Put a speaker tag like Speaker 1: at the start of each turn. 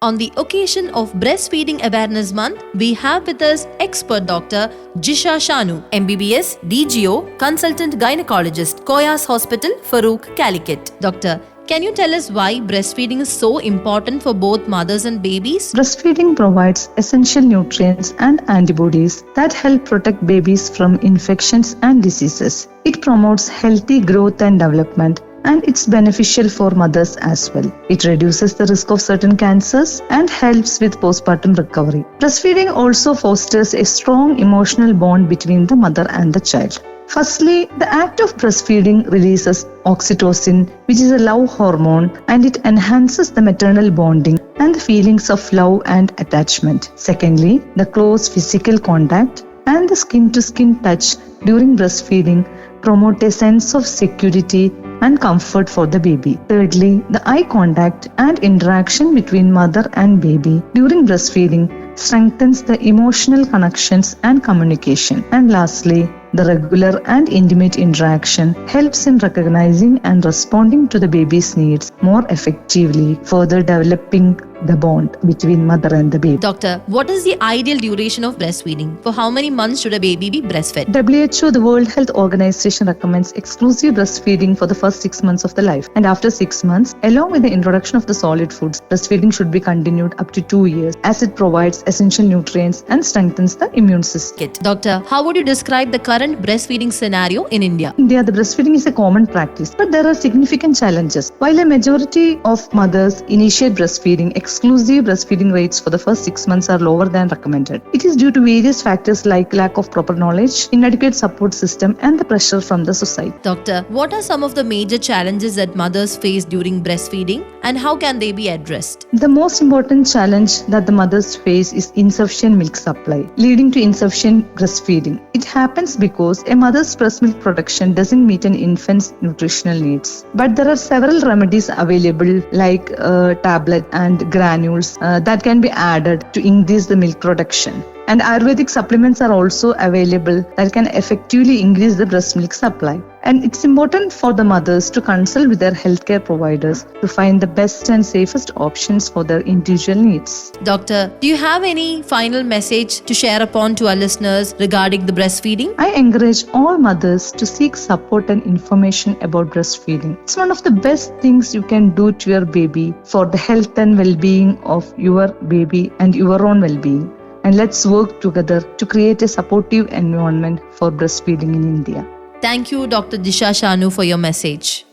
Speaker 1: On the occasion of Breastfeeding Awareness Month, we have with us expert Dr. Jisha Shanu, MBBS, DGO, Consultant Gynecologist, Koyas Hospital, Farouk, Calicut. Doctor, can you tell us why breastfeeding is so important for both mothers and babies?
Speaker 2: Breastfeeding provides essential nutrients and antibodies that help protect babies from infections and diseases. It promotes healthy growth and development, and it's beneficial for mothers as well. It reduces the risk of certain cancers and helps with postpartum recovery. Breastfeeding also fosters a strong emotional bond between the mother and the child. Firstly, the act of breastfeeding releases oxytocin, which is a love hormone, and it enhances the maternal bonding and the feelings of love and attachment. Secondly, the close physical contact and the skin-to-skin touch during breastfeeding promote a sense of security and comfort for the baby. Thirdly, the eye contact and interaction between mother and baby during breastfeeding strengthens the emotional connections and communication. And lastly, the regular and intimate interaction helps in recognizing and responding to the baby's needs more effectively, further developing the bond between mother and the baby.
Speaker 1: Doctor, what is the ideal duration of breastfeeding? For how many months should a baby be breastfed?
Speaker 2: WHO, the World Health Organization, recommends exclusive breastfeeding for the first 6 months of the life. And after 6 months, along with the introduction of the solid foods, breastfeeding should be continued up to 2 years as it provides essential nutrients and strengthens the immune system.
Speaker 1: Doctor, how would you describe the current breastfeeding scenario in India?
Speaker 2: In India, the breastfeeding is a common practice, but there are significant challenges. While a majority of mothers initiate breastfeeding, exclusive breastfeeding rates for the first 6 months are lower than recommended. It is due to various factors like lack of proper knowledge, inadequate support system, and the pressure from the society.
Speaker 1: Doctor, what are some of the major challenges that mothers face during breastfeeding and how can they be addressed?
Speaker 2: The most important challenge that the mothers face is insufficient milk supply, leading to insufficient breastfeeding. It happens because a mother's breast milk production doesn't meet an infant's nutritional needs. But there are several remedies available like tablet and granules that can be added to increase the milk production. And Ayurvedic supplements are also available that can effectively increase the breast milk supply. And it's important for the mothers to consult with their healthcare providers to find the best and safest options for their individual needs.
Speaker 1: Doctor, do you have any final message to share upon to our listeners regarding the breastfeeding?
Speaker 2: I encourage all mothers to seek support and information about breastfeeding. It's one of the best things you can do to your baby for the health and well-being of your baby and your own well-being. And let's work together to create a supportive environment for breastfeeding in India.
Speaker 1: Thank you, Dr. Jisha Shanu, for your message.